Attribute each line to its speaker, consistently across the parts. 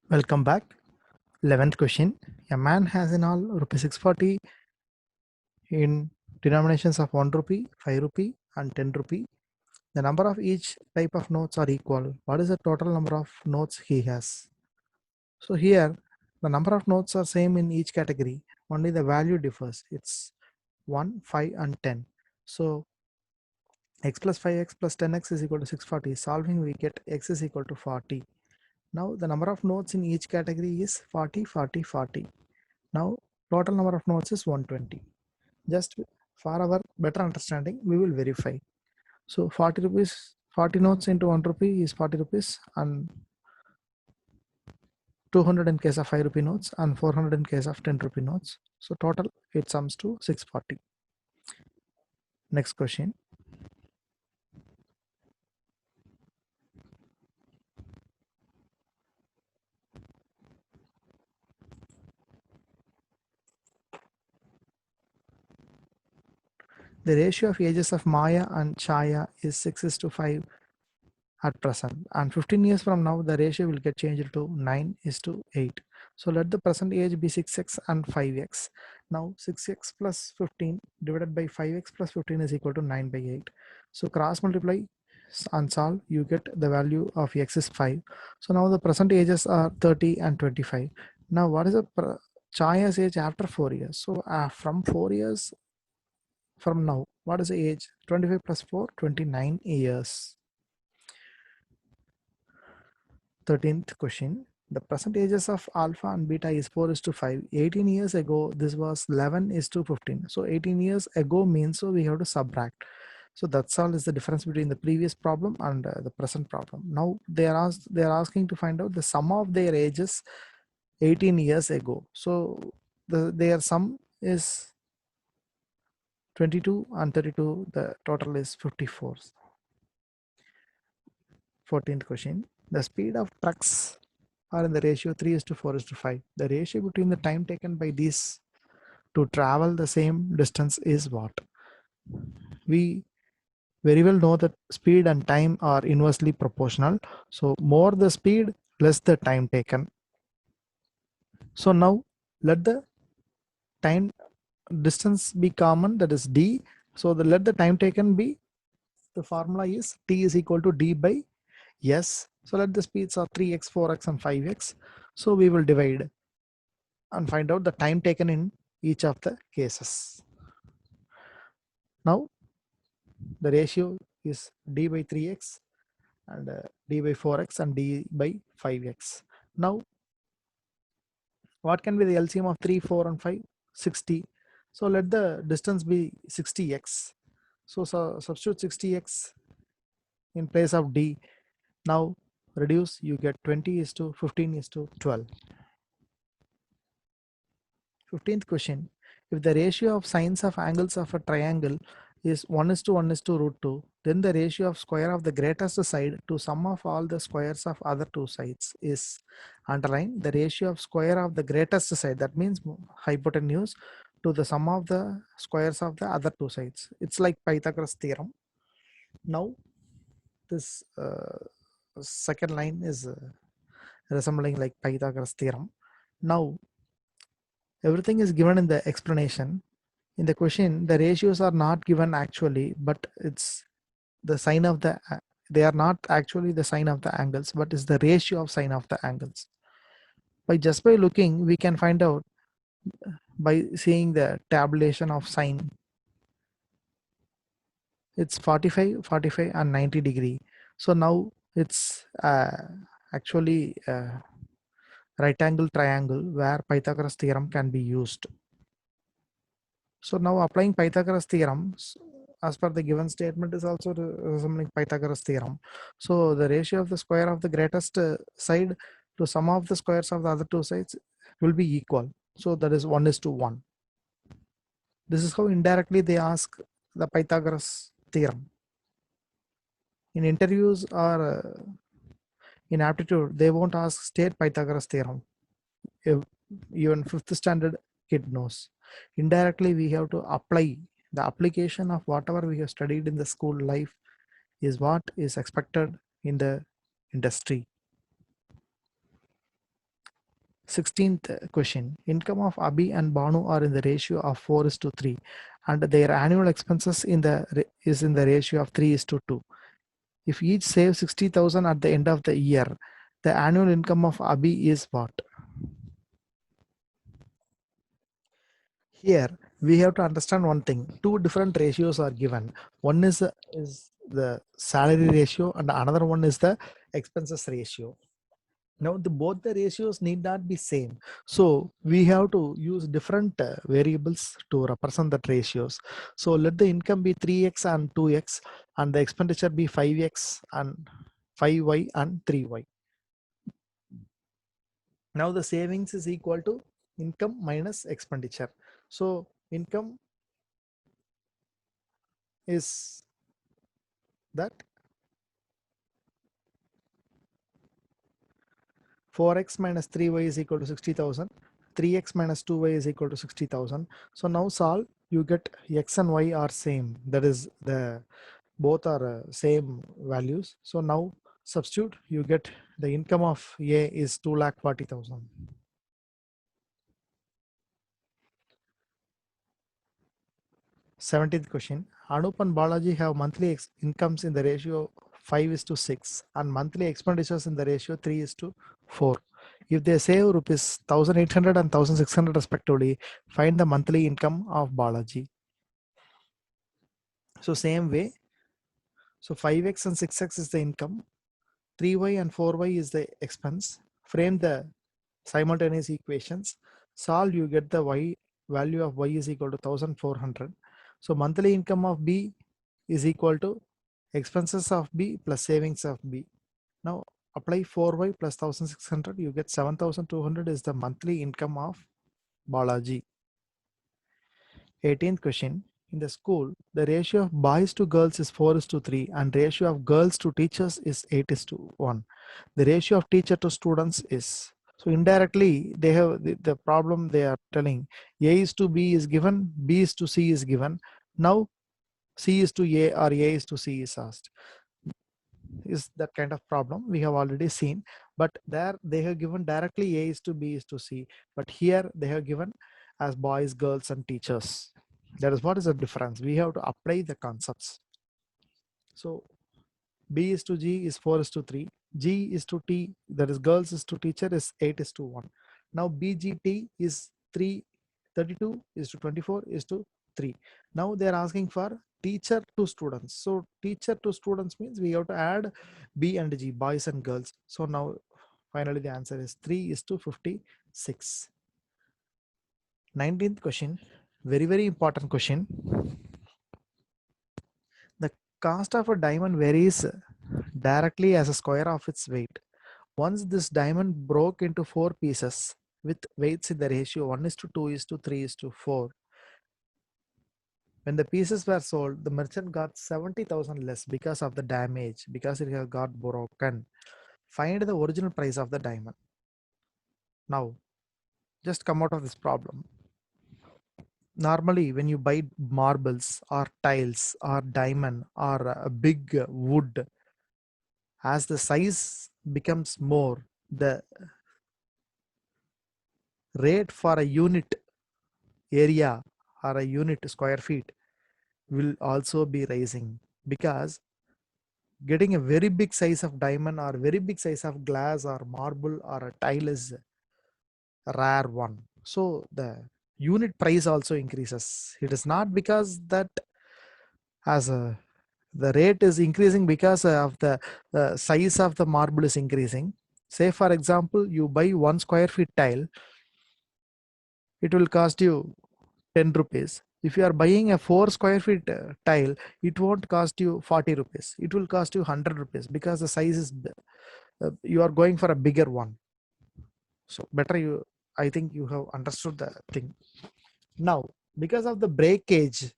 Speaker 1: Welcome back. 11th question. A man has in all rupees 640 in denominations of 1 rupee, 5 rupee and 10 rupee. The number of each type of notes are equal. What is the total number of notes he has? So here the number of notes are same in each category. Only the value differs. It's 1, 5 and 10. So x plus 5x plus 10x is equal to 640. Solving we get x is equal to 40. Now the number of notes in each category is 40, 40, 40. Now total number of notes is 120. Just for our better understanding, we will verify. So 40 rupees, 40 notes into 1 rupee is 40 rupees and 200 in case of 5 rupee notes and 400 in case of 10 rupee notes. So total it sums to 640. Next question. The ratio of ages of Maya and Chaya is 6:5 at present, and 15 years from now the ratio will get changed to 9:8. So let the present age be 6x and 5x. Now 6x plus 15 divided by 5x plus 15 is equal to 9/8. So cross multiply and solve, you get the value of x is 5. So now the present ages are 30 and 25. Now what is the Chaya's age after 4 years? So from 4 years from now, what is the age? 25 plus 4, 29 years. 13th question. The percentages of alpha and beta is 4:5. 18 years ago, this was 11:15. So 18 years ago means so we have to subtract. So that's all is the difference between the previous problem and the present problem. Now they are asking to find out the sum of their ages 18 years ago. So their sum is 22 and 32. The total is 54. 14th question. The speed of trucks are in the ratio 3:4:5. The ratio between the time taken by these to travel the same distance is what? We very well know that speed and time are inversely proportional. So more the speed, less the time taken. So now let the time distance be common, that is d. So let the time taken be, the formula is t is equal to d by s. So let the speeds are 3x, 4x and 5x. So we will divide and find out the time taken in each of the cases. Now the ratio is d by 3x and d by 4x and d by 5x. Now what can be the LCM of 3, 4 and 5? 60. So let the distance be 60x. So substitute 60x in place of d. Now reduce, you get 20:15:12. 15th question. If the ratio of sines of angles of a triangle is 1:1:√2, then the ratio of square of the greatest side to sum of all the squares of other two sides is, underline the ratio of square of the greatest side, that means hypotenuse, to the sum of the squares of the other two sides. It's like Pythagoras theorem. Now this second line is resembling like Pythagoras theorem. Now everything is given in the explanation. In the question, the ratios are not given actually, but it's the sign of the, they are not actually the sign of the angles, but it's the ratio of sign of the angles. Just by looking, we can find out by seeing the tabulation of sine. It's 45, 45 and 90 degree. So now it's actually a right angle triangle where Pythagoras theorem can be used. So now applying Pythagoras theorem as per the given statement is also resembling Pythagoras theorem. So the ratio of the square of the greatest side to sum of the squares of the other two sides will be equal. So that is 1:1. This is how indirectly they ask the Pythagoras theorem. In interviews or in aptitude, they won't ask state Pythagoras theorem. Even 5th standard kid knows. Indirectly, we have to apply. The application of whatever we have studied in the school life is what is expected in the industry. 16th question. Income of Abhi and Banu are in the ratio of 4:3, and their annual expenses is in the ratio of 3:2. If each saves 60,000 at the end of the year, the annual income of Abhi is what? Here we have to understand one thing. Two different ratios are given. One is the salary ratio, and another one is the expenses ratio. Now both the ratios need not be same, so we have to use different variables to represent that ratios. So let the income be 3x and 2x, and the expenditure be 5x and 5y and 3y. Now the savings is equal to income minus expenditure. So income is that 4x minus 3y is equal to 60,000. 3x minus 2y is equal to 60,000. So now solve, you get x and y are same. That is the both are same values. So now substitute, you get the income of A is 2,40,000. 17th question. Anup and Balaji have monthly incomes in the ratio 5:6 and monthly expenditures in the ratio 3:4. If they save rupees 1,800 and 1,600 respectively, find the monthly income of Balaji. So same way. So 5x and 6x is the income. 3y and 4y is the expense. Frame the simultaneous equations. Solve, you get the y value of y is equal to 1,400. So monthly income of B is equal to expenses of B plus savings of B. Now apply 4y plus 1,600, you get 7,200 is the monthly income of Balaji. 18th question. In the school, the ratio of boys to girls is 4:3 and ratio of girls to teachers is 8:1. The ratio of teacher to students is, so indirectly they have the problem they are telling. A is to B is given, B is to C is given. Now C is to A or A is to C is asked. Is that kind of problem we have already seen, but there they have given directly A is to B is to C, but here they have given as boys, girls and teachers. That is what is the difference. We have to apply the concepts. So B is to G is 4:3. G is to T, that is girls is to teacher, is 8:1. Now BGT is 32 is to 24 is to 3. Now they are asking for teacher to students. So teacher to students means we have to add B and G, boys and girls. So now finally the answer is 3:56. 19th question, very important question. The cost of a diamond varies directly as a square of its weight. Once this diamond broke into 4 pieces with weights in the ratio 1:2:3:4. When the pieces were sold, the merchant got 70,000 less because of the damage, because it has got broken. Find the original price of the diamond. Now, just come out of this problem. Normally, when you buy marbles or tiles or diamond or a big wood, as the size becomes more, the rate for a unit area or a unit square feet will also be rising, because getting a very big size of diamond or very big size of glass or marble or a tile is a rare one. So the unit price also increases. It is not because that as a the rate is increasing because of the size of the marble is increasing. Say for example, you buy 1 square feet tile, it will cost you 10 rupees. If you are buying a 4 square feet tile, it won't cost you 40 rupees. It will cost you 100 rupees because the size is, you are going for a bigger one. So better you, I think you have understood the thing. Now, because of the breakage,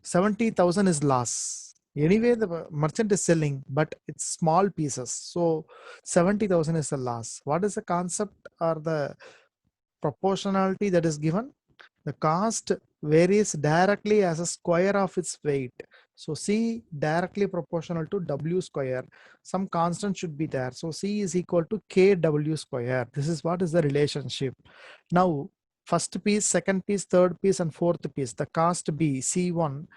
Speaker 1: 70,000 is loss. Anyway, the merchant is selling, but it's small pieces. So 70,000 is a loss. What is the concept or the proportionality that is given? The cost varies directly as a square of its weight. So C directly proportional to W square. Some constant should be there. So C is equal to KW square. This is what is the relationship. Now, first piece, second piece, third piece, and fourth piece. The cost B, C1.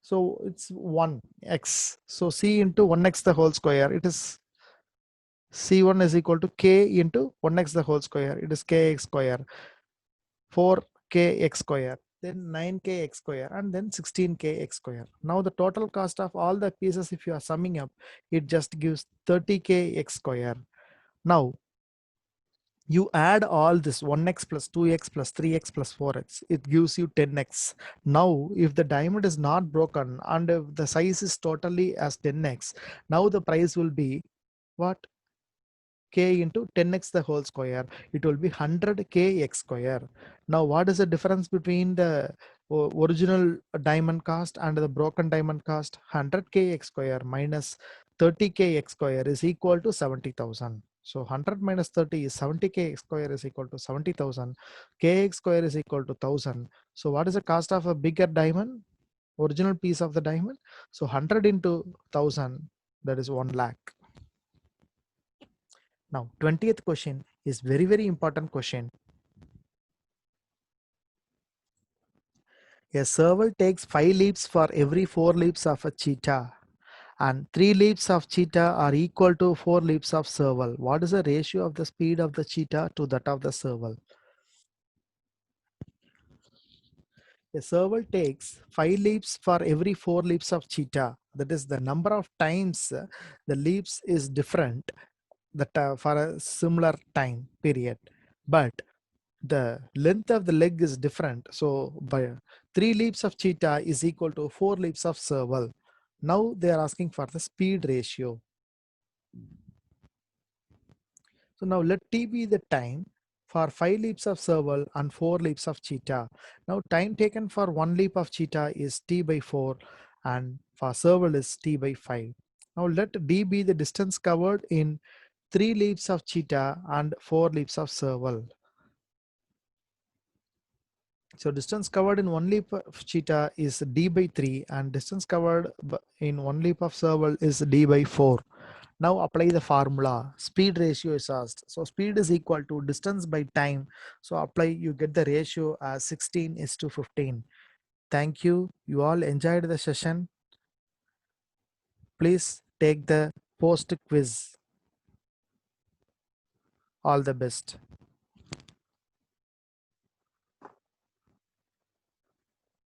Speaker 1: So it's 1x. So C into 1x the whole square. It is C1 is equal to K into 1x the whole square. It is Kx square. 4kx square, then 9kx square, and then 16kx square. Now the total cost of all the pieces, if you are summing up, it just gives 30kx square. Now you add all this 1x plus 2x plus 3x plus 4x, it gives you 10x. Now if the diamond is not broken and if the size is totally as 10x, now the price will be what? K into 10x the whole square. It will be 100kx square. Now what is the difference between the original diamond cost and the broken diamond cost? 100kx square minus 30kx square is equal to 70,000. So 100 minus 30 is 70kx square is equal to 70,000. Kx square is equal to 1000. So what is the cost of a bigger diamond? Original piece of the diamond. So 100 into 1000, that is 1 lakh. Now, 20th question is very, very important question. A serval takes 5 leaps for every 4 leaps of a cheetah, and 3 leaps of cheetah are equal to 4 leaps of serval. What is the ratio of the speed of the cheetah to that of the serval? A serval takes 5 leaps for every 4 leaps of cheetah. That is the number of times the leaps is different that for a similar time period. But the length of the leg is different. So by 3 leaps of cheetah is equal to 4 leaps of serval. Now they are asking for the speed ratio. So now let T be the time for 5 leaps of serval and 4 leaps of cheetah. Now time taken for 1 leap of cheetah is T by 4 and for serval is T by 5. Now let D be the distance covered in 3 leaps of cheetah and 4 leaps of serval. So distance covered in 1 leap of cheetah is d by 3 and distance covered in 1 leap of serval is d by 4. Now apply the formula. Speed ratio is asked. So speed is equal to distance by time. So apply, you get the ratio as 16 is to 15. Thank you. You all enjoyed the session. Please take the post quiz. All the best.